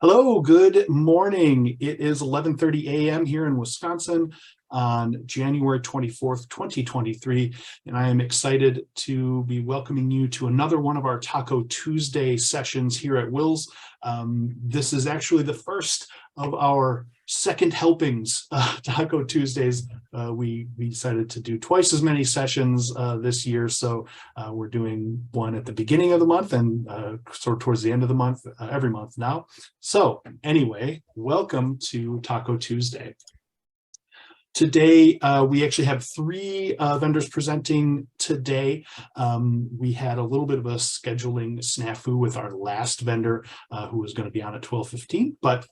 Hello, good morning. It is 11:30 a.m. here in Wisconsin on January 24th, 2023, and I am excited to be welcoming you to another one of our Taco Tuesday sessions here at WiLS. This is actually the first of our second helpings, Taco Tuesdays. We decided to do twice as many sessions this year, so we're doing one at the beginning of the month and sort of towards the end of the month, every month now. So anyway, welcome to Taco Tuesday. Today, we actually have three vendors presenting today. We had a little bit of a scheduling snafu with our last vendor who was going to be on at 12:15. But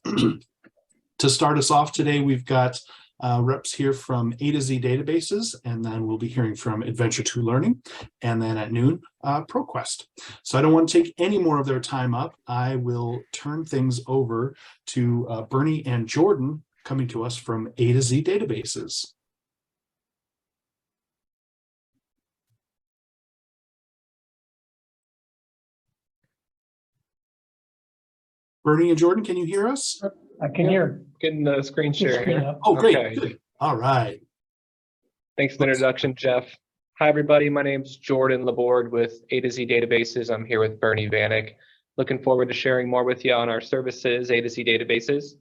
to start us off today, we've got reps here from AtoZdatabases, and then we'll be hearing from Adventure 2 Learning, and then at noon, ProQuest. So I don't want to take any more of their time up. I will turn things over to Bernie and Jordan, coming to us from AtoZdatabases. Bernie and Jordan, can you hear us? I can hear. Getting the screen share here. Oh, great. Okay. Good. All right. Thanks for the introduction, Jeff. Hi, everybody. My name's Jordan Laborde with AtoZdatabases. I'm here with Bernie Vanek. Looking forward to sharing more with you on our services, AtoZdatabases.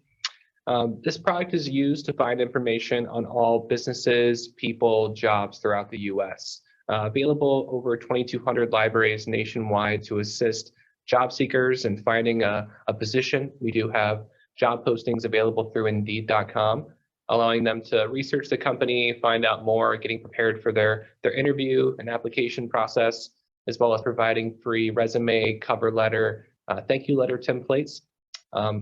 This product is used to find information on all businesses, people, jobs throughout the U.S. Available over 2,200 libraries nationwide to assist job seekers in finding a position. We do have job postings available through Indeed.com, allowing them to research the company, find out more, getting prepared for their interview and application process, as well as providing free resume, cover letter, thank you letter templates.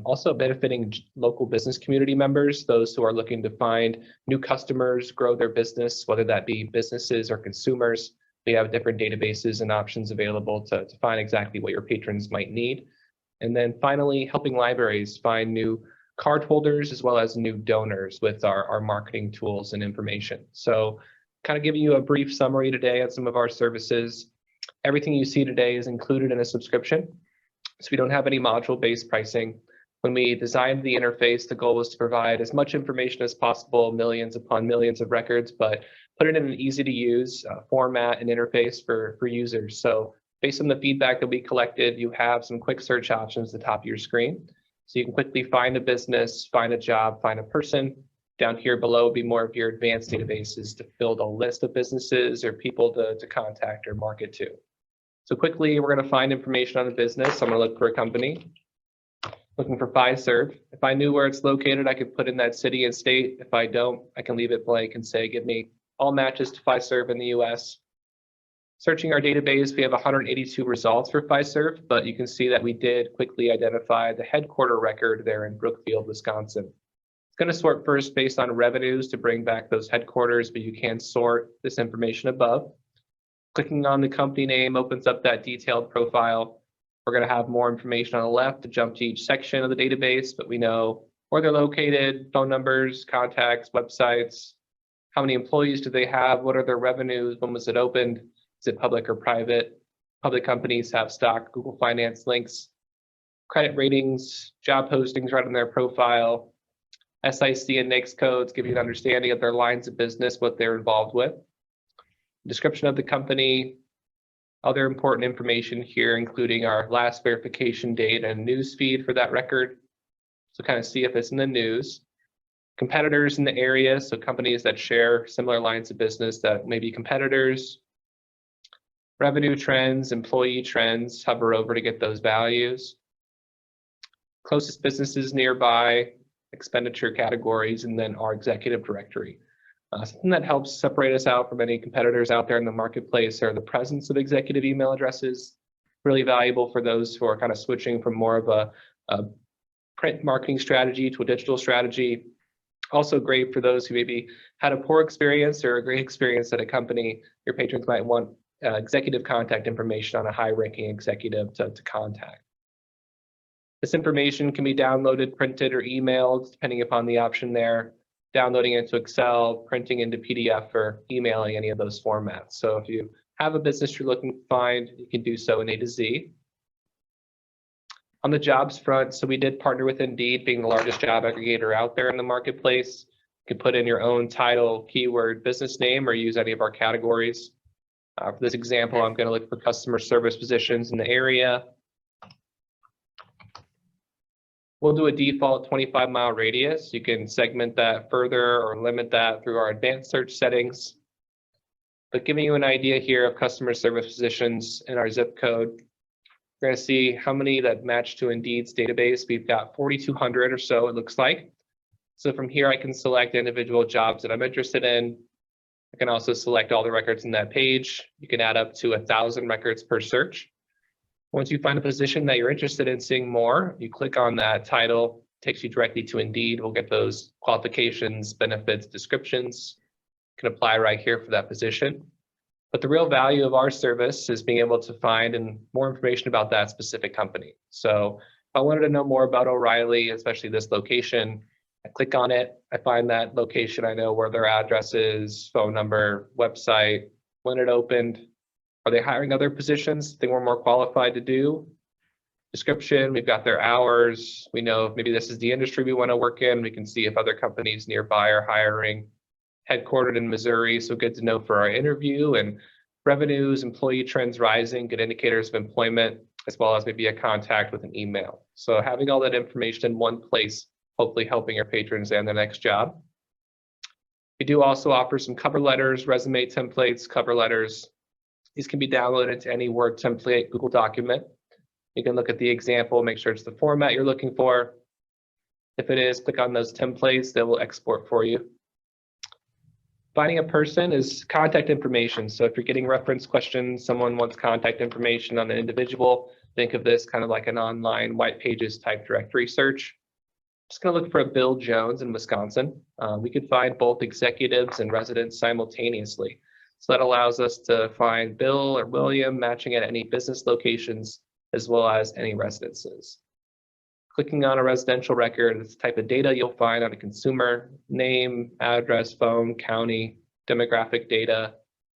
Also benefiting local business community members, those who are looking to find new customers, grow their business, whether that be businesses or consumers. We have different databases and options available to find exactly what your patrons might need. And then finally, helping libraries find new card holders as well as new donors with our marketing tools and information. So kind of giving you a brief summary today on some of our services. Everything you see today is included in a subscription. So we don't have any module-based pricing. When we designed the interface, the goal was to provide as much information as possible, millions upon millions of records, but put it in an easy-to-use format and interface for users. So based on the feedback that we collected, you have some quick search options at the top of your screen. So you can quickly find a business, find a job, find a person. Down here below would be more of your advanced databases to build a list of businesses or people to contact or market to. So quickly, we're going to find information on a business. I'm going to look for a company. Looking for Fiserv. If I knew where it's located, I could put in that city and state. If I don't, I can leave it blank and say, give me all matches to Fiserv in the US. Searching our database, we have 182 results for Fiserv, but you can see that we did quickly identify the headquarter record there in Brookfield, Wisconsin. It's going to sort first based on revenues to bring back those headquarters, but you can sort this information above. Clicking on the company name opens up that detailed profile. We're going to have more information on the left to jump to each section of the database, but we know where they're located, phone numbers, contacts, websites, how many employees do they have, what are their revenues, when was it opened, is it public or private? Public companies have stock, Google Finance links, credit ratings, job postings right on their profile, SIC and NAICS codes give you an understanding of their lines of business, what they're involved with. Description of the company, other important information here, including our last verification date and news feed for that record. So kind of see if it's in the news. Competitors in the area, so companies that share similar lines of business that may be competitors. Revenue trends, employee trends, hover over to get those values. Closest businesses nearby, expenditure categories, and then our executive directory. Something that helps separate us out from any competitors out there in the marketplace are the presence of executive email addresses. Really valuable for those who are kind of switching from more of a print marketing strategy to a digital strategy. Also great for those who maybe had a poor experience or a great experience at a company. Your patrons might want executive contact information on a high-ranking executive to contact. This information can be downloaded, printed, or emailed, depending upon the option there. Downloading into Excel, printing into PDF, or emailing any of those formats. So if you have a business you're looking to find, you can do so in A to Z. On the jobs front, so we did partner with Indeed, being the largest job aggregator out there in the marketplace. You can put in your own title, keyword, business name, or use any of our categories. For this example, I'm going to look for customer service positions in the area. We'll do a default 25-mile radius. You can segment that further or limit that through our advanced search settings. But giving you an idea here of customer service positions in our zip code, we're going to see how many that match to Indeed's database. We've got 4,200 or so, it looks like. So from here, I can select individual jobs that I'm interested in. I can also select all the records in that page. You can add up to 1,000 records per search. Once you find a position that you're interested in seeing more, you click on that title, takes you directly to Indeed. We'll get those qualifications, benefits, descriptions. You can apply right here for that position. But the real value of our service is being able to find and more information about that specific company. So if I wanted to know more about O'Reilly, especially this location, I click on it, I find that location, I know where their address is, phone number, website, when it opened, are they hiring other positions they were more qualified to do? Description, we've got their hours, we know if maybe this is the industry we want to work in, we can see if other companies nearby are hiring. Headquartered in Missouri, so good to know for our interview, and revenues, employee trends rising, good indicators of employment, as well as maybe a contact with an email. So having all that information in one place, hopefully helping our patrons land their next job. We do also offer some cover letters, resume templates, cover letters. These can be downloaded to any Word template, Google document. You can look at the example, make sure it's the format you're looking for. If it is, click on those templates, they will export for you. Finding a person is contact information. So if you're getting reference questions, someone wants contact information on an individual, think of this kind of like an online white pages type directory search. Just going to look for a Bill Jones in Wisconsin. We could find both executives and residents simultaneously. So that allows us to find Bill or William matching at any business locations as well as any residences. Clicking on a residential record, it's the type of data you'll find on a consumer: name, address, phone, county, demographic data,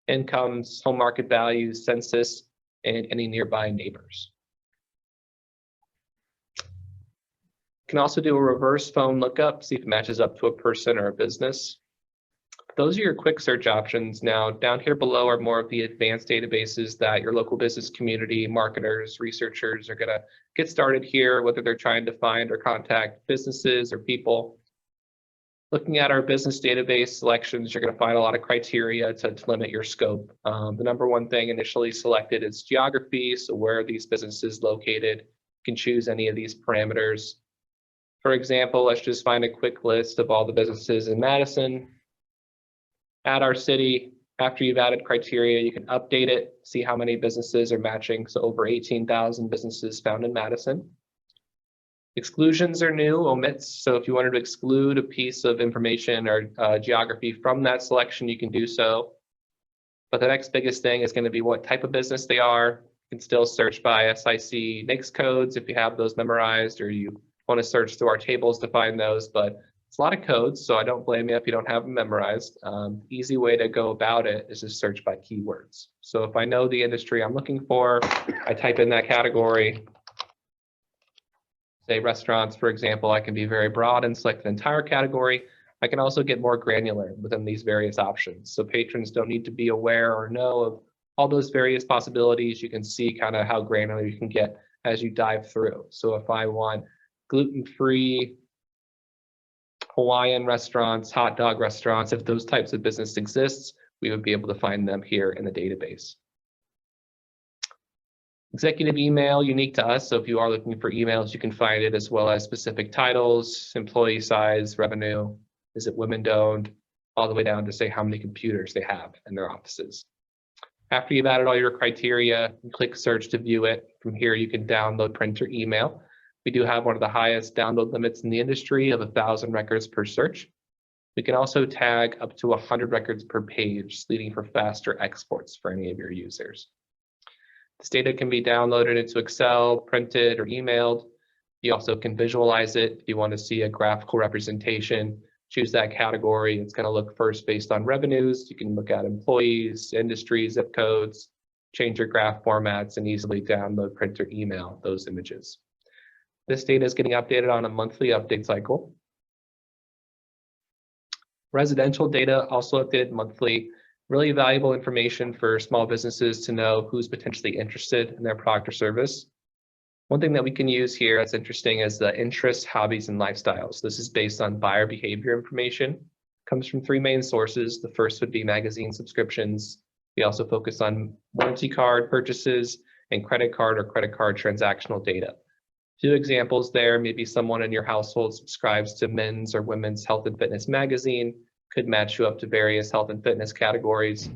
incomes, home market values, census, and any nearby neighbors. You can also do a reverse phone lookup, see if it matches up to a person or a business. Those are your quick search options. Now, down here below are more of the advanced databases that your local business community, marketers, researchers are going to get started here, whether they're trying to find or contact businesses or people. Looking at our business database selections, you're going to find a lot of criteria to limit your scope. The number one thing initially selected is geography, so where are these businesses located? You can choose any of these parameters. For example, let's just find a quick list of all the businesses in Madison. Add our city. After you've added criteria, you can update it, see how many businesses are matching. So over 18,000 businesses found in Madison. Exclusions are new, omits. So if you wanted to exclude a piece of information or geography from that selection, you can do so. But the next biggest thing is going to be what type of business they are. You can still search by SIC NAICS codes if you have those memorized, or you want to search through our tables to find those. But it's a lot of codes, so I don't blame you if you don't have them memorized. Easy way to go about it is to search by keywords. So if I know the industry I'm looking for, I type in that category. Say restaurants, for example, I can be very broad and select the entire category. I can also get more granular within these various options. So patrons don't need to be aware or know of all those various possibilities. You can see kind of how granular you can get as you dive through. So if I want gluten-free Hawaiian restaurants, hot dog restaurants, if those types of business exists, we would be able to find them here in the database. Executive email, unique to us. So if you are looking for emails, you can find it, as well as specific titles, employee size, revenue, is it women-owned, all the way down to say how many computers they have in their offices. After you've added all your criteria, you click search to view it. From here, you can download, print, or email. We do have one of the highest download limits in the industry of 1,000 records per search. We can also tag up to 100 records per page, leading for faster exports for any of your users. This data can be downloaded into Excel, printed, or emailed. You also can visualize it if you want to see a graphical representation. Choose that category. It's going to look first based on revenues. You can look at employees, industries, zip codes, change your graph formats, and easily download, print, or email those images. This data is getting updated on a monthly update cycle. Residential data also updated monthly. Really valuable information for small businesses to know who's potentially interested in their product or service. One thing that we can use here that's interesting is the interests, hobbies, and lifestyles. This is based on buyer behavior information. It comes from 3 main sources. The first would be magazine subscriptions. We also focus on warranty card purchases and credit card or credit card transactional data. 2 examples there, maybe someone in your household subscribes to men's or women's health and fitness magazine, could match you up to various health and fitness categories,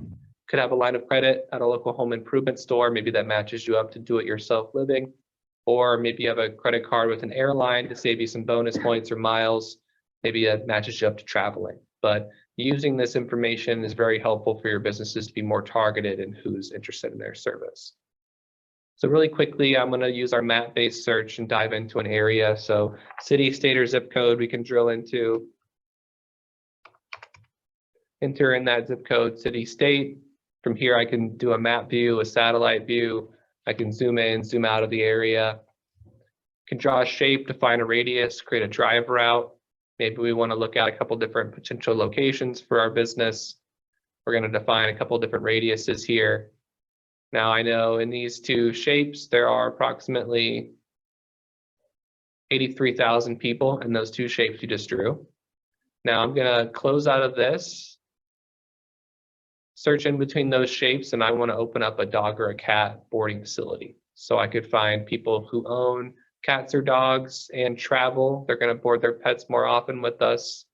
could have a line of credit at a local home improvement store, maybe that matches you up to do-it-yourself living, or maybe you have a credit card with an airline to save you some bonus points or miles, maybe it matches you up to traveling. But using this information is very helpful for your businesses to be more targeted in who's interested in their service. So really quickly, I'm going to use our map-based search and dive into an area. So city, state, or zip code we can drill into. Enter in that zip code, city, state. From here, I can do a map view, a satellite view. I can zoom in, zoom out of the area. Can draw a shape, define a radius, create a drive route. Maybe we want to look at a couple different potential locations for our business. We're going to define a couple different radiuses here. Now I know in these 2 shapes, there are approximately 83,000 people in those 2 shapes you just drew. Now I'm going to close out of this, search in between those shapes, and I want to open up a dog or a cat boarding facility. So I could find people who own cats or dogs and travel. They're going to board their pets more often with us.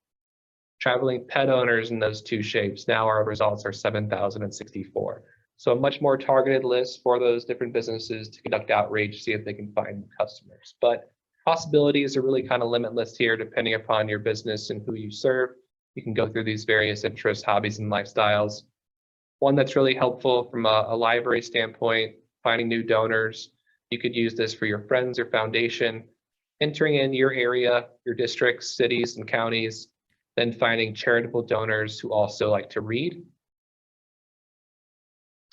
Traveling pet owners in those 2 shapes. Now our results are 7,064. So a much more targeted list for those different businesses to conduct outreach, see if they can find customers. But possibilities are really kind of limitless here, depending upon your business and who you serve. You can go through these various interests, hobbies, and lifestyles. One that's really helpful from a library standpoint, finding new donors. You could use this for your friends or foundation, entering in your area, your districts, cities, and counties, then finding charitable donors who also like to read.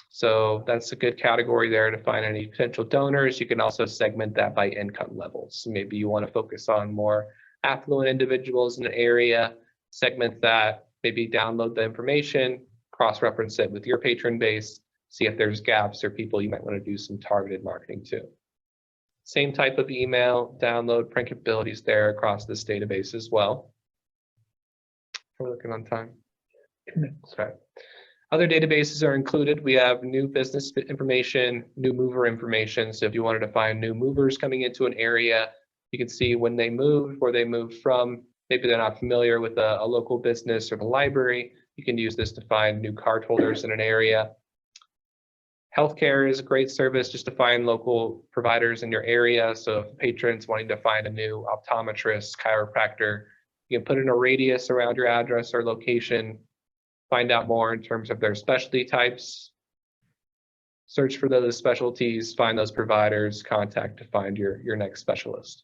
So that's a good category there to find any potential donors. You can also segment that by income levels. So maybe you want to focus on more affluent individuals in an area, segment that, maybe download the information, cross-reference it with your patron base, see if there's gaps or people you might want to do some targeted marketing to. Same type of email, download, print capabilities there across this database as well. We're looking on time. Sorry. Other databases are included. We have new business information, new mover information. So if you wanted to find new movers coming into an area, you can see when they moved, where they moved from. Maybe they're not familiar with a local business or the library. You can use this to find new card holders in an area. Healthcare is a great service just to find local providers in your area. So if patrons wanting to find a new optometrist, chiropractor, you can put in a radius around your address or location, find out more in terms of their specialty types, search for those specialties, find those providers, contact to find your next specialist.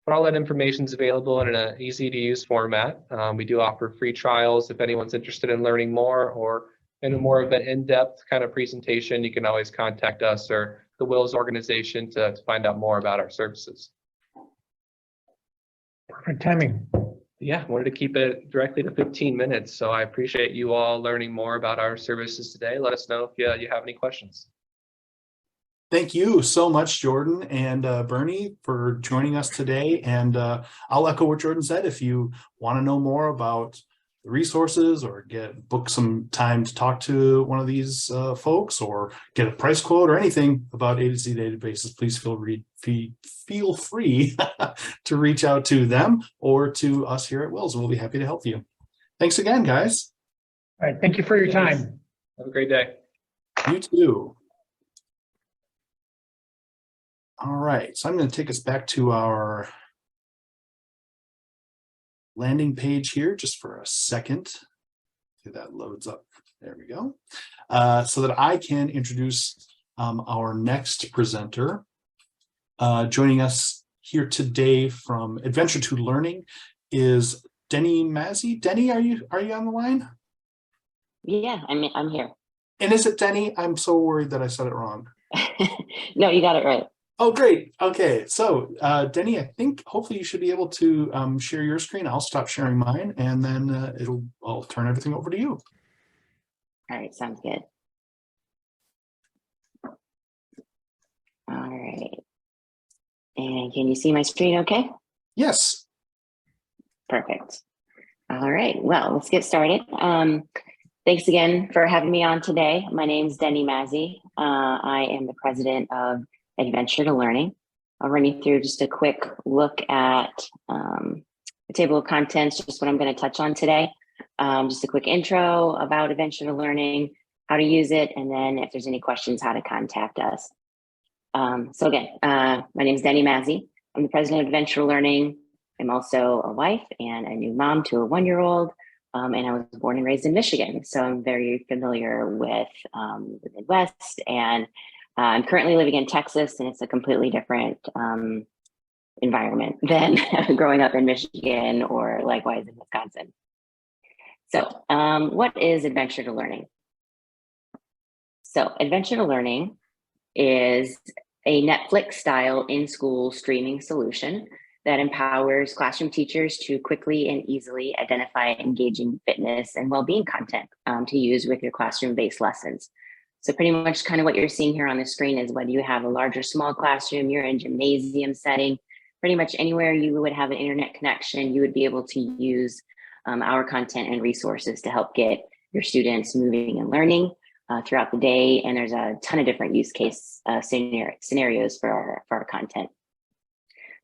But all that information is available in an easy to use format. We do offer free trials. If anyone's interested in learning more or in a more of an in-depth kind of presentation, you can always contact us or the WiLS organization to find out more about our services. Perfect timing. Yeah, wanted to keep it directly to 15 minutes. So I appreciate you all learning more about our services today. Let us know if you have any questions. Thank you so much, Jordan and Bernie, for joining us today. And I'll echo what Jordan said. If you want to know more about the resources or book some time to talk to one of these folks or get a price quote or anything about AtoZdatabases, please feel free to reach out to them or to us here at WiLS. We'll be happy to help you. Thanks again, guys. All right. Thank you for your time. Have a great day. You too. All right, so I'm going to take us back to our landing page here just for a second. See, that loads up. There we go. So that I can introduce our next presenter. Joining us here today from Adventure to Learning is Denny Mazzi. Denny, are you on the line? Yeah, I'm here. And is it Denny? I'm so worried that I said it wrong. No, you got it right. Oh, great. Okay. So, Denny, I think hopefully you should be able to share your screen. I'll stop sharing mine and then I'll turn everything over to you. All right, sounds good. All right. And can you see my screen okay? Yes. Perfect. All right, well, let's get started. Thanks again for having me on today. My name is Denny Mazzi. I am the president of Adventure to Learning. I'll run you through just a quick look at the table of contents, just what I'm going to touch on today. Just a quick intro about Adventure to Learning, how to use it, and then if there's any questions, how to contact us. So again, my name is Denny Mazzi. I'm the president of Adventure to Learning. I'm also a wife and a new mom to a 1-year-old. And I was born and raised in Michigan. So I'm very familiar with the Midwest, and I'm currently living in Texas, and it's a completely different environment than growing up in Michigan or likewise in Wisconsin. So what is Adventure to Learning? So Adventure to Learning is a Netflix-style in-school streaming solution that empowers classroom teachers to quickly and easily identify engaging fitness and well-being content to use with your classroom-based lessons. So pretty much kind of what you're seeing here on the screen is whether you have a large or small classroom, you're in gymnasium setting, pretty much anywhere you would have an internet connection, you would be able to use our content and resources to help get your students moving and learning throughout the day. And there's a ton of different use case scenarios for our content.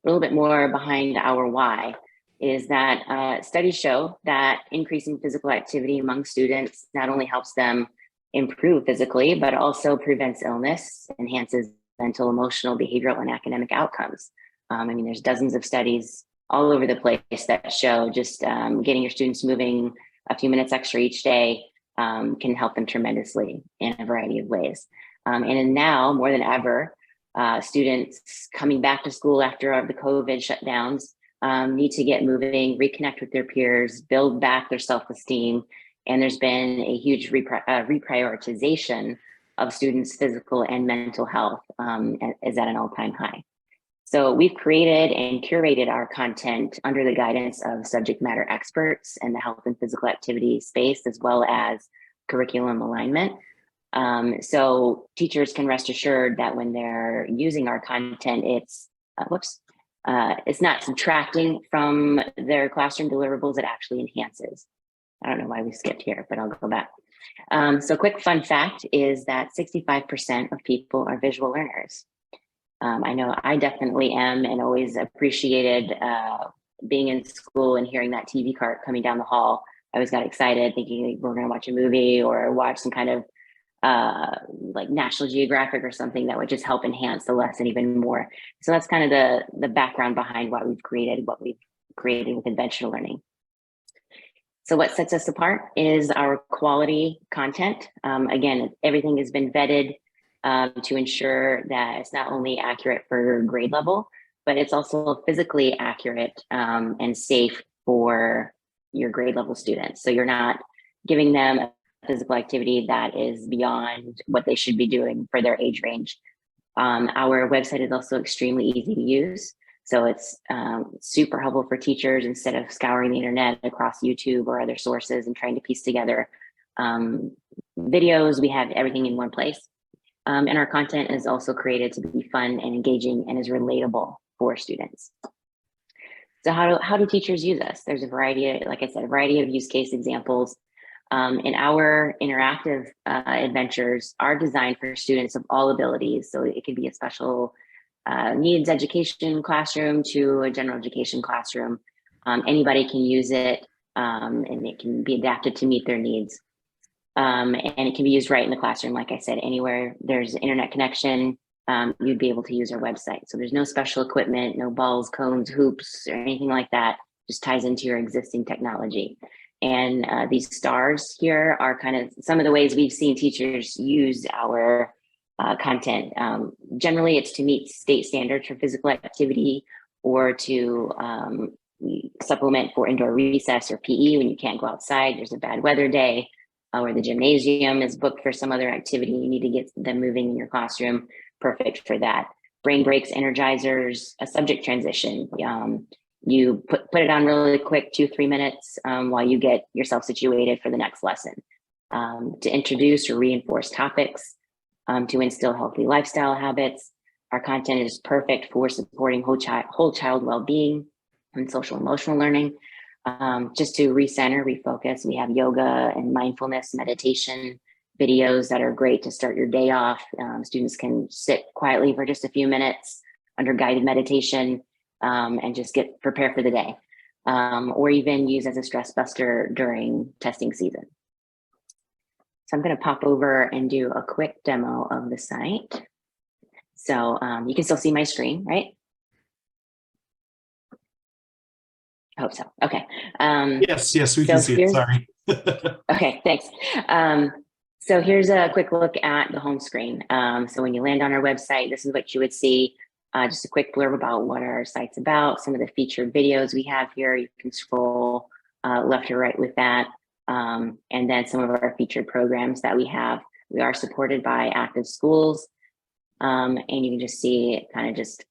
A little bit more behind our why is that studies show that increasing physical activity among students not only helps them improve physically, but also prevents illness, enhances mental, emotional, behavioral, and academic outcomes. I mean, there's dozens of studies all over the place that show just getting your students moving a few minutes extra each day can help them tremendously in a variety of ways. And now, more than ever, students coming back to school after the COVID shutdowns need to get moving, reconnect with their peers, build back their self-esteem. And there's been a huge reprioritization of students' physical and mental health is at an all-time high. So we've created and curated our content under the guidance of subject matter experts in the health and physical activity space, as well as curriculum alignment. So teachers can rest assured that when they're using our content, it's not subtracting from their classroom deliverables, it actually enhances. I don't know why we skipped here, but I'll go back. So quick fun fact is that 65% of people are visual learners. I know I definitely am, and always appreciated being in school and hearing that TV cart coming down the hall. I always got excited thinking we're going to watch a movie or watch some kind of like National Geographic or something that would just help enhance the lesson even more. So that's kind of the background behind what we've created with Adventure to Learning. So what sets us apart is our quality content. Again, everything has been vetted to ensure that it's not only accurate for grade level, but it's also physically accurate and safe for your grade level students. So you're not giving them a physical activity that is beyond what they should be doing for their age range. Our website is also extremely easy to use. So it's super helpful for teachers instead of scouring the internet across YouTube or other sources and trying to piece together videos. We have everything in one place. And our content is also created to be fun and engaging and is relatable for students. So how do teachers use us? There's a variety, like I said, a variety of use case examples. And our interactive adventures are designed for students of all abilities. So it could be a special needs education classroom to a general education classroom. Anybody can use it and it can be adapted to meet their needs. And it can be used right in the classroom. Like I said, anywhere there's an internet connection, you'd be able to use our website. So there's no special equipment, no balls, cones, hoops, or anything like that. Just ties into your existing technology. And these stars here are kind of some of the ways we've seen teachers use our content. Generally, it's to meet state standards for physical activity or to supplement for indoor recess or PE when you can't go outside, there's a bad weather day, or the gymnasium is booked for some other activity, you need to get them moving in your classroom, perfect for that. brain breaks, energizers, a subject transition. You put it on really quick, 2-3 minutes, while you get yourself situated for the next lesson. To introduce or reinforce topics, to instill healthy lifestyle habits. Our content is perfect for supporting whole child well-being and social emotional learning. Just to recenter, refocus, we have yoga and mindfulness meditation videos that are great to start your day off. Students can sit quietly for just a few minutes under guided meditation and just get prepared for the day, or even use as a stress buster during testing season. So I'm going to pop over and do a quick demo of the site. So you can still see my screen, right? I hope so. Okay. Yes, we can see it. Sorry. Okay, thanks. So here's a quick look at the home screen. So when you land on our website, this is what you would see. Just a quick blurb about what our site's about, some of the featured videos we have here. You can scroll left or right with that. And then some of our featured programs that we have. We are supported by active schools. And you can just see kind of just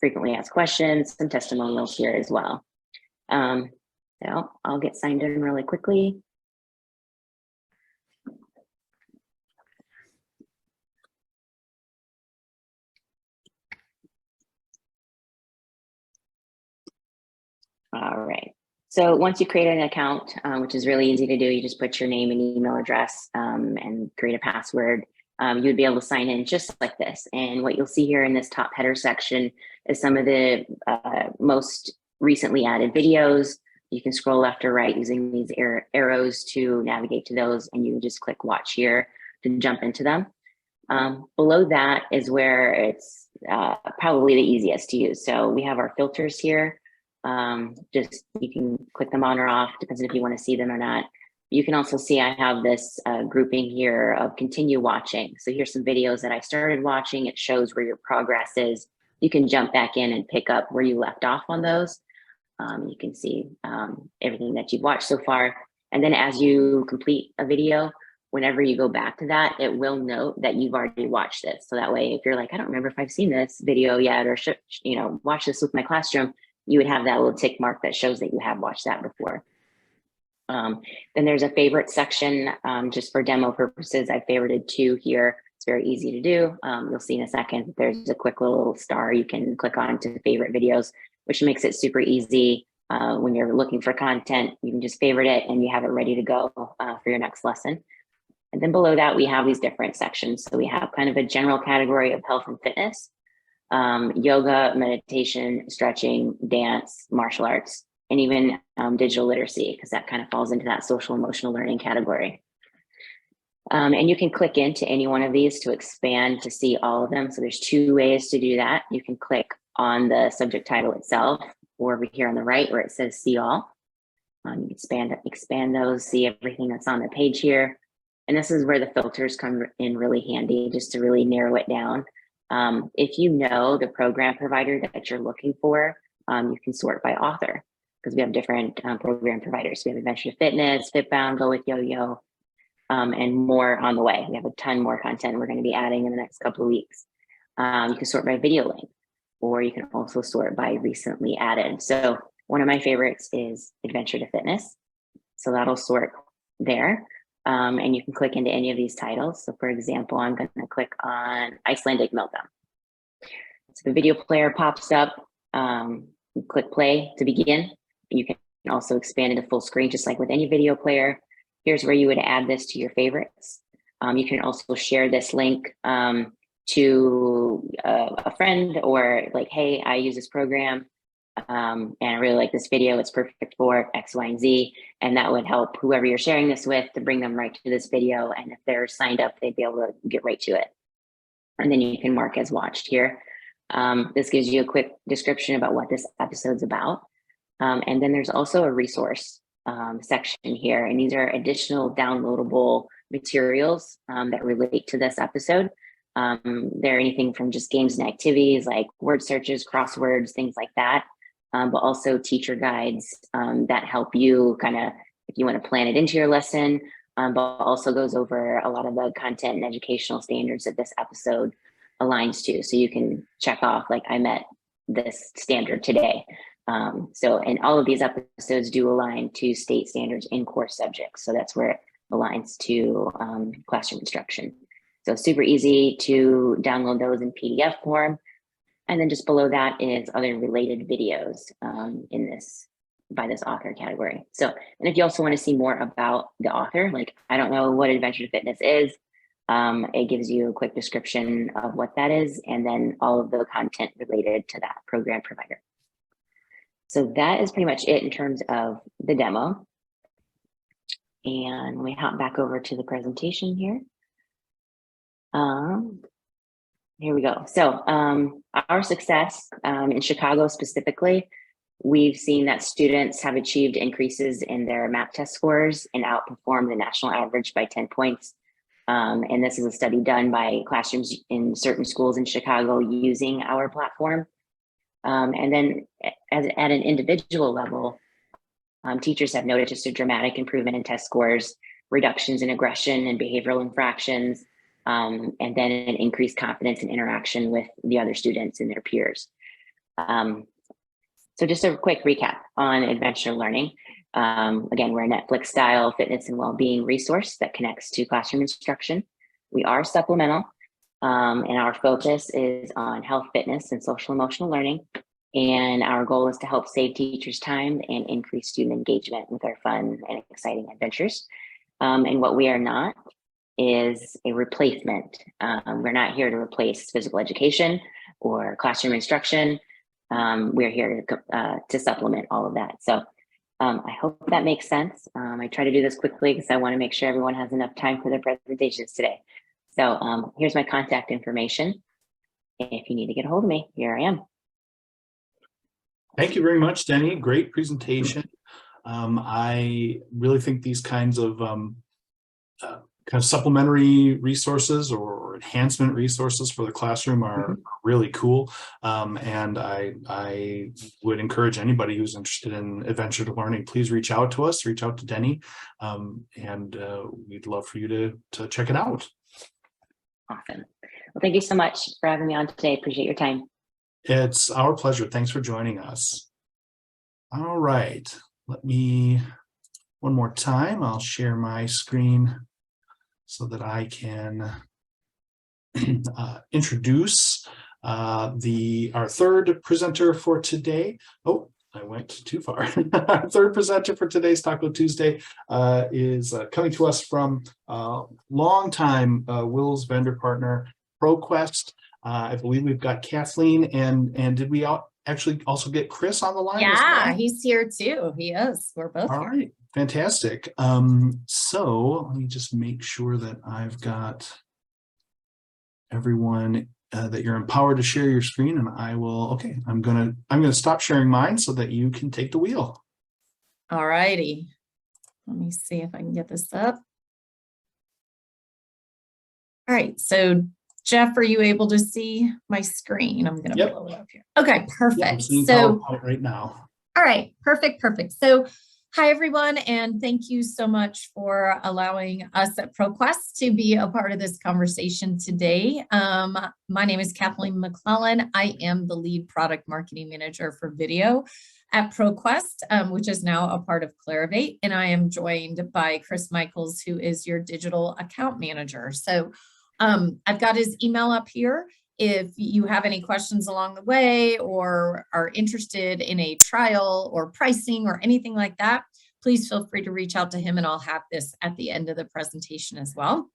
frequently asked questions, some testimonials here as well. So I'll get signed in really quickly. All right. So once you create an account, which is really easy to do, you just put your name and email address and create a password. You would be able to sign in just like this. And what you'll see here in this top header section is some of the most recently added videos. You can scroll left or right using these arrows to navigate to those, and you can just click watch here to jump into them. Below that is where it's probably the easiest to use. So we have our filters here. Just you can click them on or off, depends if you want to see them or not. You can also see I have this grouping here of continue watching. So here's some videos that I started watching. It shows where your progress is. You can jump back in and pick up where you left off on those. You can see everything that you've watched so far. And then as you complete a video, whenever you go back to that, it will note that you've already watched this. So that way, if you're like, I don't remember if I've seen this video yet, or should, watch this with my classroom, you would have that little tick mark that shows that you have watched that before. Then there's a favorite section, just for demo purposes. I favorited 2 here. It's very easy to do. You'll see in a second, there's a quick little star you can click on to favorite videos, which makes it super easy. When you're looking for content, you can just favorite it and you have it ready to go for your next lesson. And then below that, we have these different sections. So we have kind of a general category of health and fitness, yoga, meditation, stretching, dance, martial arts, and even digital literacy, because that kind of falls into that social emotional learning category. And you can click into any one of these to expand to see all of them. So there's 2 ways to do that. You can click on the subject title itself, or over here on the right where it says see all. You can expand those, see everything that's on the page here. And this is where the filters come in really handy, just to really narrow it down. If you know the program provider that you're looking for, you can sort by author, because we have different program providers. We have Adventure to Fitness, FitBound, Go With Yo-Yo, and more on the way. We have a ton more content we're going to be adding in the next couple of weeks. You can sort by video length, or you can also sort by recently added. So one of my favorites is Adventure to Fitness. So that'll sort there. And you can click into any of these titles. So for example, I'm going to click on Icelandic Meltdown. So the video player pops up. You click play to begin. You can also expand into full screen, just like with any video player. Here's where you would add this to your favorites. You can also share this link to a friend, or like, hey, I use this program and I really like this video. It's perfect for X, Y, and Z. And that would help whoever you're sharing this with to bring them right to this video. And if they're signed up, they'd be able to get right to it. And then you can mark as watched here. This gives you a quick description about what this episode's about. And then there's also a resource section here. And these are additional downloadable materials that relate to this episode. They're anything from just games and activities like word searches, crosswords, things like that. But also teacher guides that help you kind of, if you want to plan it into your lesson, but also goes over a lot of the content and educational standards that this episode aligns to. So you can check off like I met this standard today. And all of these episodes do align to state standards in core subjects. So that's where it aligns to classroom instruction. So super easy to download those in PDF form. And then just below that is other related videos by this author category. So, and if you also want to see more about the author, like I don't know what Adventure to Fitness is, it gives you a quick description of what that is, and then all of the content related to that program provider. So that is pretty much it in terms of the demo. And let me hop back over to the presentation here. Here we go. So our success in Chicago specifically, we've seen that students have achieved increases in their MAP test scores and outperformed the national average by 10 points. And this is a study done by classrooms in certain schools in Chicago using our platform. And then at an individual level, teachers have noted just a dramatic improvement in test scores, reductions in aggression and behavioral infractions, and then an increased confidence and interaction with the other students and their peers. So just a quick recap on adventure learning. Again, we're a Netflix style fitness and well-being resource that connects to classroom instruction. We are supplemental, and our focus is on health, fitness, and social emotional learning. And our goal is to help save teachers time and increase student engagement with our fun and exciting adventures. And what we are not is a replacement. We're not here to replace physical education or classroom instruction. We're here to supplement all of that. So I hope that makes sense. I try to do this quickly because I want to make sure everyone has enough time for their presentations today. So here's my contact information. If you need to get a hold of me, here I am. Thank you very much, Denny. Great presentation. I really think these kinds of supplementary resources or enhancement resources for the classroom are really cool. And I would encourage anybody who's interested in adventure to learning, please reach out to us, reach out to Denny, and we'd love for you to check it out. Awesome. Well, thank you so much for having me on today. Appreciate your time. It's our pleasure. Thanks for joining us. All right, let me, one more time, I'll share my screen so that I can introduce our third presenter for today. Oh, I went too far. Our third presenter for today's Taco Tuesday is coming to us from longtime WiLS vendor partner, ProQuest. I believe we've got Kathleen, and did we actually also get Chris on the line? Yeah, as well? he's here too. He is. We're both All here. right, fantastic. So let me just make sure that I've got everyone that you're empowered to share your screen, and I will. Okay, I'm gonna stop sharing mine so that you can take the wheel. All righty. Let me see if I can get this up. All right, so Jeff, are you able to see my screen? I'm going to blow it up here. Okay, perfect. Yeah, I'm seeing so PowerPoint right now. All right, perfect. So hi, everyone, and thank you so much for allowing us at ProQuest to be a part of this conversation today. My name is Kathleen McClellan. I am the lead product marketing manager for video at ProQuest, which is now a part of Clarivate, and I am joined by Chris Michaels, who is your digital account manager. So I've got his email up here. If you have any questions along the way or are interested in a trial or pricing or anything like that, please feel free to reach out to him, and I'll have this at the end of the presentation as well.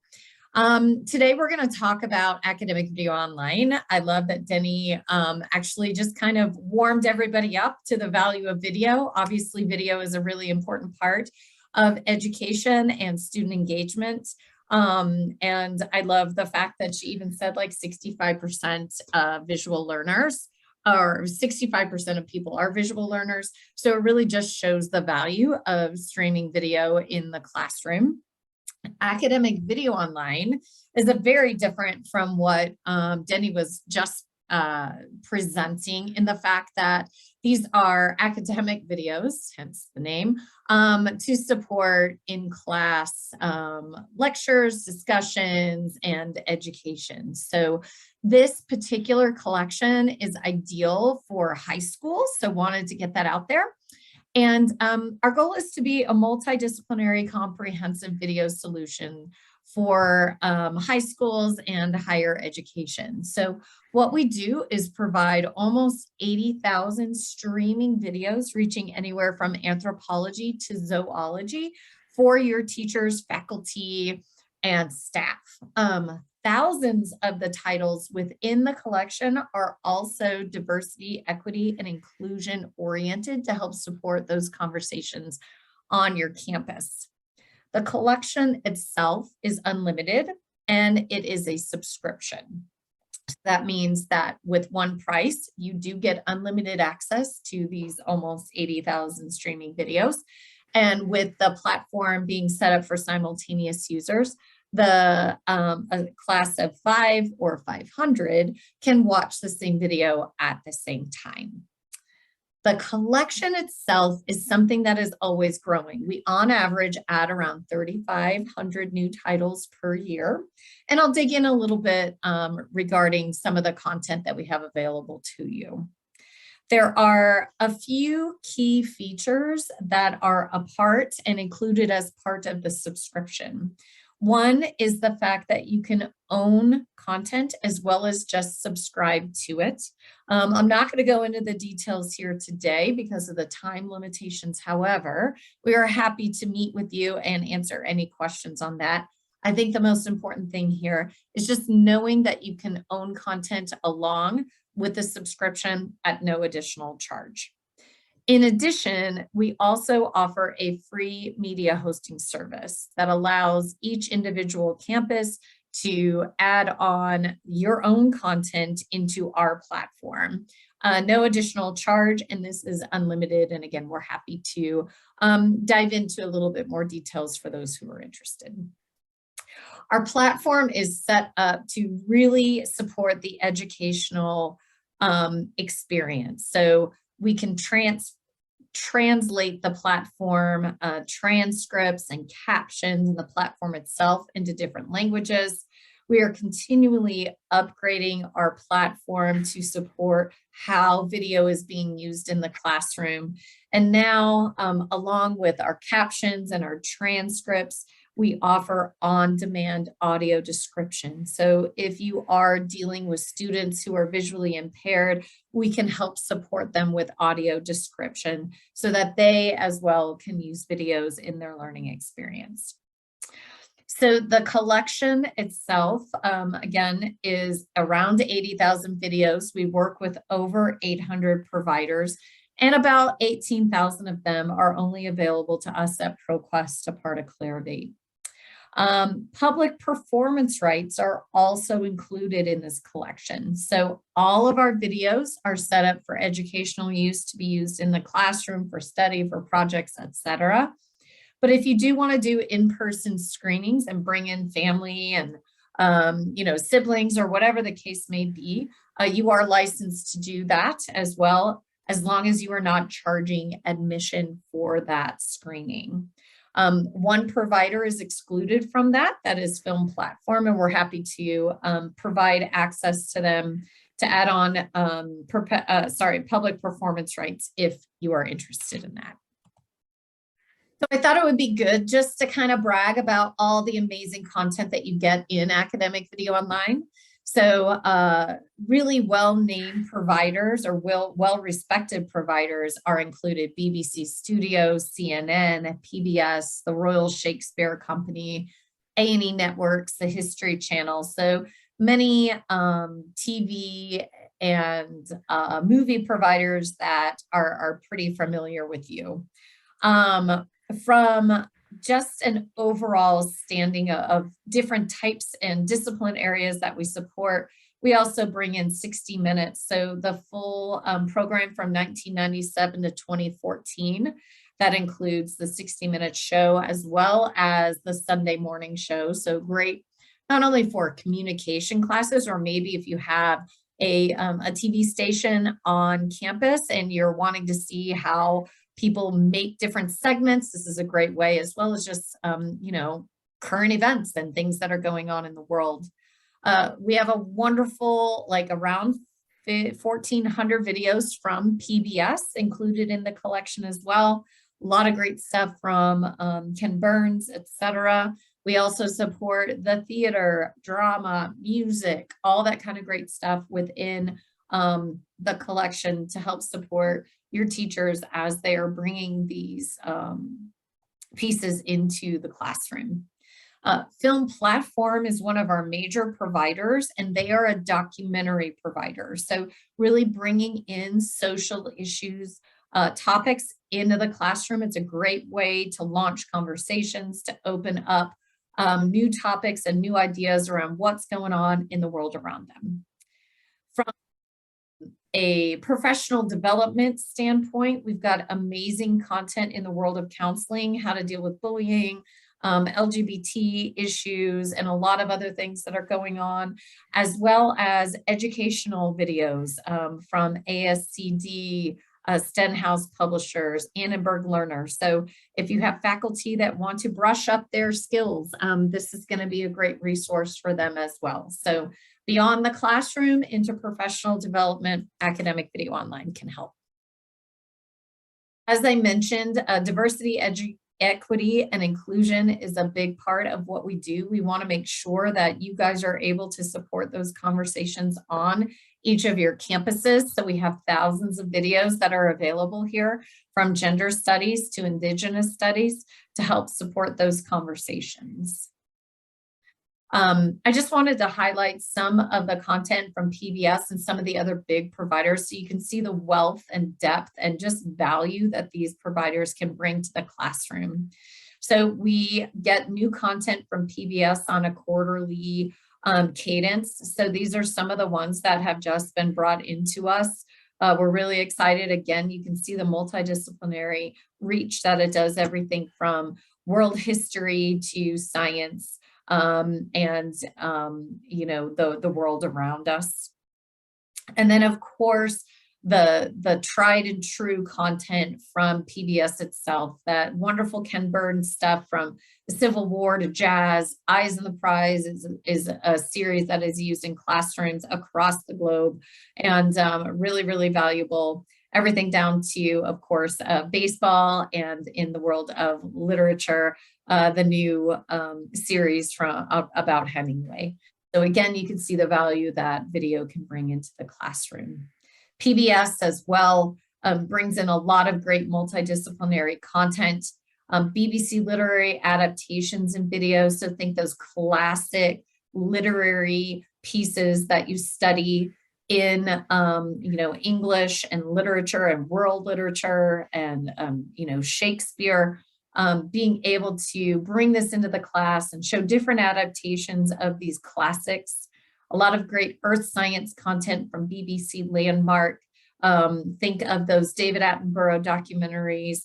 Today, we're going to talk about academic video online. I love that Denny actually just kind of warmed everybody up to the value of video. Obviously, video is a really important part of education and student engagement. And I love the fact that she even said like 65% visual learners, or 65% of people are visual learners. So it really just shows the value of streaming video in the classroom. Academic video online is a very different from what Denny was just presenting in the fact that these are academic videos, hence the name, to support in-class lectures, discussions, and education. So this particular collection is ideal for high school, so wanted to get that out there. And our goal is to be a multidisciplinary comprehensive video solution for high schools and higher education. So what we do is provide almost 80,000 streaming videos reaching anywhere from anthropology to zoology for your teachers, faculty, and staff. Thousands of the titles within the collection are also diversity, equity, and inclusion oriented to help support those conversations on your campus. The collection itself is unlimited and it is a subscription. That means that with one price, you do get unlimited access to these almost 80,000 streaming videos. And with the platform being set up for simultaneous users, a class of 5 or 500 can watch the same video at the same time. The collection itself is something that is always growing. We on average add around 3,500 new titles per year. And I'll dig in a little bit regarding some of the content that we have available to you. There are a few key features that are a part and included as part of the subscription. One is the fact that you can own content as well as just subscribe to it. I'm not going to go into the details here today because of the time limitations. However, we are happy to meet with you and answer any questions on that. I think the most important thing here is just knowing that you can own content along with the subscription at no additional charge. In addition, we also offer a free media hosting service that allows each individual campus to add on your own content into our platform. No additional charge, and this is unlimited. And again, we're happy to dive into a little bit more details for those who are interested. Our platform is set up to really support the educational experience. So we can translate the platform transcripts and captions and the platform itself into different languages. We are continually upgrading our platform to support how video is being used in the classroom. And now, along with our captions and our transcripts, we offer on-demand audio description. So if you are dealing with students who are visually impaired, we can help support them with audio description so that they as well can use videos in their learning experience. So the collection itself, again, is around 80,000 videos. We work with over 800 providers, and about 18,000 of them are only available to us at ProQuest, a part of Clarivate. Public performance rights are also included in this collection. So all of our videos are set up for educational use to be used in the classroom, for study, for projects, etc. But if you do want to do in-person screenings and bring in family and siblings or whatever the case may be, you are licensed to do that as well, as long as you are not charging admission for that screening. One provider is excluded from that is Film Platform, and we're happy to provide access to them to add on public performance rights if you are interested in that. So I thought it would be good just to kind of brag about all the amazing content that you get in academic video online. So really well-named providers or well-respected providers are included: BBC Studios, CNN, PBS, the Royal Shakespeare Company, A&E Networks, the History Channel. So many TV and movie providers that are pretty familiar with you. From just an overall standing of different types and discipline areas that we support, we also bring in 60 Minutes. So the full program from 1997 to 2014, that includes the 60 Minute show as well as the Sunday morning show. So great, not only for communication classes, or maybe if you have a TV station on campus and you're wanting to see how people make different segments, this is a great way, as well as just, you know, current events and things that are going on in the world. We have a wonderful, like around 1,400 videos from PBS included in the collection as well. A lot of great stuff from Ken Burns, etc. We also support the theater, drama, music, all that kind of great stuff within the collection to help support your teachers as they are bringing these pieces into the classroom. Film Platform is one of our major providers, and they are a documentary provider. So really bringing in social issues, topics into the classroom. It's a great way to launch conversations, to open up new topics and new ideas around what's going on in the world around them. From a professional development standpoint, we've got amazing content in the world of counseling, how to deal with bullying, LGBT issues, and a lot of other things that are going on, as well as educational videos from ASCD, Stenhouse Publishers, Annenberg Learner. So if you have faculty that want to brush up their skills, this is going to be a great resource for them as well. So beyond the classroom into professional development, Academic Video Online can help. As I mentioned, diversity, equity, and inclusion is a big part of what we do. We want to make sure that you guys are able to support those conversations on each of your campuses. So we have thousands of videos that are available here, from gender studies to Indigenous studies, to help support those conversations. I just wanted to highlight some of the content from PBS and some of the other big providers so you can see the wealth and depth and just value that these providers can bring to the classroom. So we get new content from PBS on a quarterly cadence. So these are some of the ones that have just been brought into us. We're really excited. Again, you can see the multidisciplinary reach that it does, everything from world history to science, and you know, the world around us. And then of course, the tried and true content from PBS itself, that wonderful Ken Burns stuff from the Civil War to jazz. Eyes on the Prize is a series that is used in classrooms across the globe, and really, really valuable. Everything down to, of course, baseball, and in the world of literature, the new series from about Hemingway. So again, you can see the value that video can bring into the classroom. PBS as well brings in a lot of great multidisciplinary content, BBC literary adaptations and videos. So think those classic literary pieces that you study in you know, English and literature and world literature and you know, Shakespeare, being able to bring this into the class and show different adaptations of these classics. A lot of great earth science content from BBC Landmark. Think of those David Attenborough documentaries,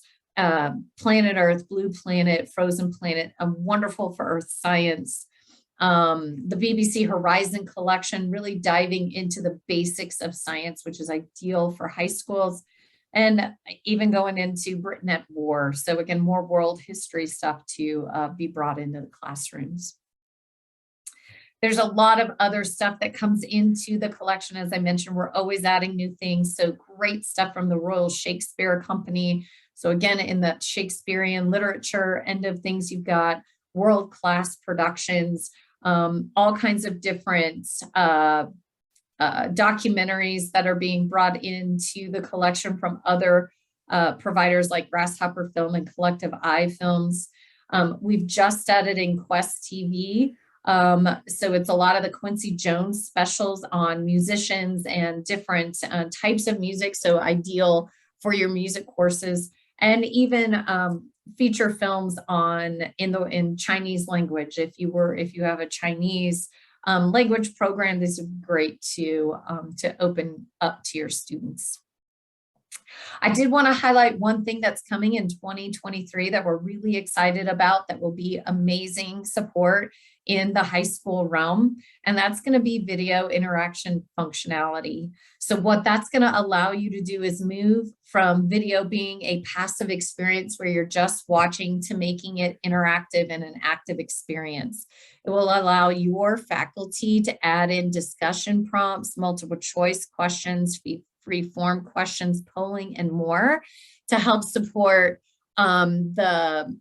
Planet Earth, Blue Planet, Frozen Planet, wonderful for earth science. The BBC Horizon collection, really diving into the basics of science, which is ideal for high schools, and even going into Britain at War. So again, more world history stuff to be brought into the classrooms. There's a lot of other stuff that comes into the collection. As I mentioned, we're always adding new things. So great stuff from the Royal Shakespeare Company. So again, in the Shakespearean literature end of things, you've got world-class productions, all kinds of different documentaries that are being brought into the collection from other providers like Grasshopper Film and Collective Eye Films. We've just added in Quest TV. So it's a lot of the Quincy Jones specials on musicians and different types of music. So ideal for your music courses, and even feature films in Chinese language. If you have a Chinese language program, this is great to open up to your students. I did want to highlight one thing that's coming in 2023 that we're really excited about, that will be amazing support in the high school realm, and that's going to be video interaction functionality. So what that's going to allow you to do is move from video being a passive experience where you're just watching to making it interactive and an active experience. It will allow your faculty to add in discussion prompts, multiple choice questions, free form questions, polling, and more to help support the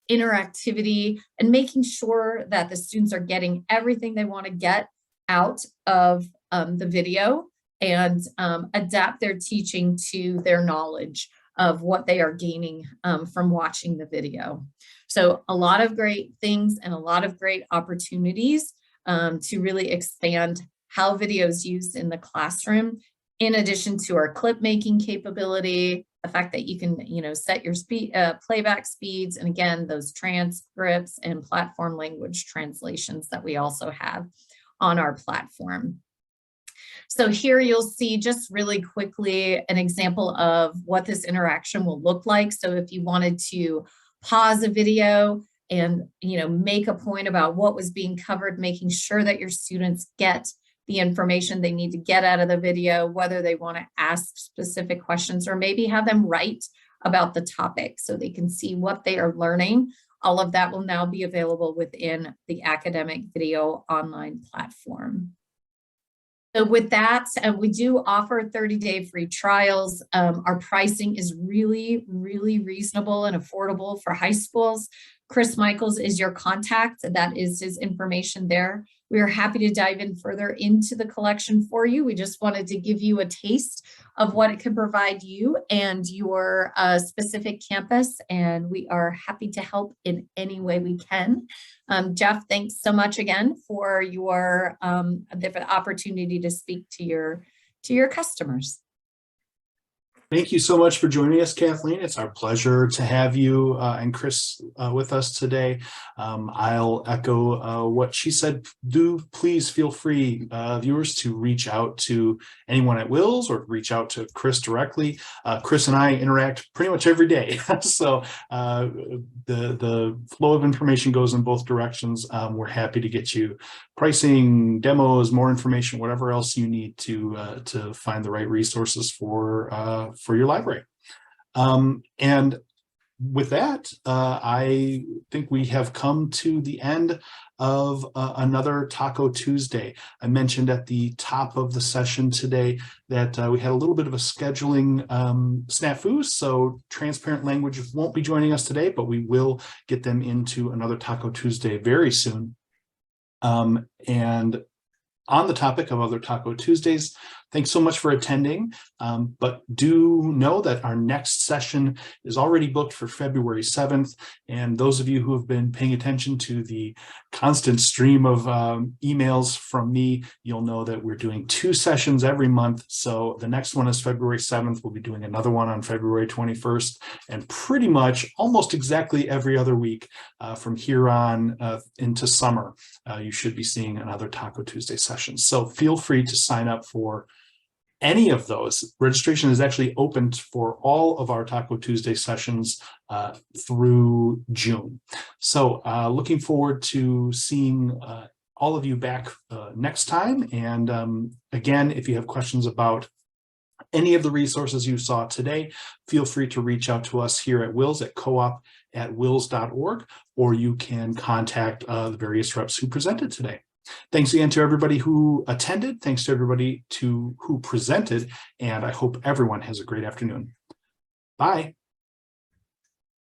interactivity and making sure that the students are getting everything they want to get out of the video and adapt their teaching to their knowledge of what they are gaining from watching the video. So a lot of great things and a lot of great opportunities to really expand how video is used in the classroom, in addition to our clip making capability, the fact that you can, set your playback speeds, and again, those transcripts and platform language translations that we also have on our platform. So here you'll see just really quickly an example of what this interaction will look like. So if you wanted to pause a video and make a point about what was being covered, making sure that your students get the information they need to get out of the video, whether they want to ask specific questions or maybe have them write about the topic so they can see what they are learning. All of that will now be available within the academic video online platform. So with that, we do offer 30-day free trials. Our pricing is really, really reasonable and affordable for high schools. Chris Michaels is your contact. That is his information there. We are happy to dive in further into the collection for you. We just wanted to give you a taste of what it can provide you and your specific campus, and we are happy to help in any way we can. Jeff, thanks so much again for your the opportunity to speak to your customers. Thank you so much for joining us, Kathleen. It's our pleasure to have you and Chris with us today. I'll echo what she said. Do please feel free, viewers, to reach out to anyone at WiLS or reach out to Chris directly. Chris and I interact pretty much every day. So the flow of information goes in both directions. We're happy to get you pricing, demos, more information, whatever else you need to find the right resources for your library. And with that, I think we have come to the end of another Taco Tuesday. I mentioned at the top of the session today that we had a little bit of a scheduling snafu, so Transparent Language won't be joining us today, but we will get them into another Taco Tuesday very soon. And on the topic of other Taco Tuesdays, thanks so much for attending, but do know that our next session is already booked for February 7th. And those of you who have been paying attention to the constant stream of emails from me, you'll know that we're doing 2 sessions every month. So the next one is February 7th. We'll be doing another one on February 21st, and pretty much almost exactly every other week from here on into summer, you should be seeing another Taco Tuesday session. So feel free to sign up for any of those. Registration is actually open for all of our Taco Tuesday sessions through June. So looking forward to seeing all of you back next time. And again, if you have questions about any of the resources you saw today, feel free to reach out to us here at WiLS at coop@wils.org, or you can contact the various reps who presented today. Thanks again to everybody who attended. Thanks to everybody who presented. And I hope everyone has a great afternoon. Bye.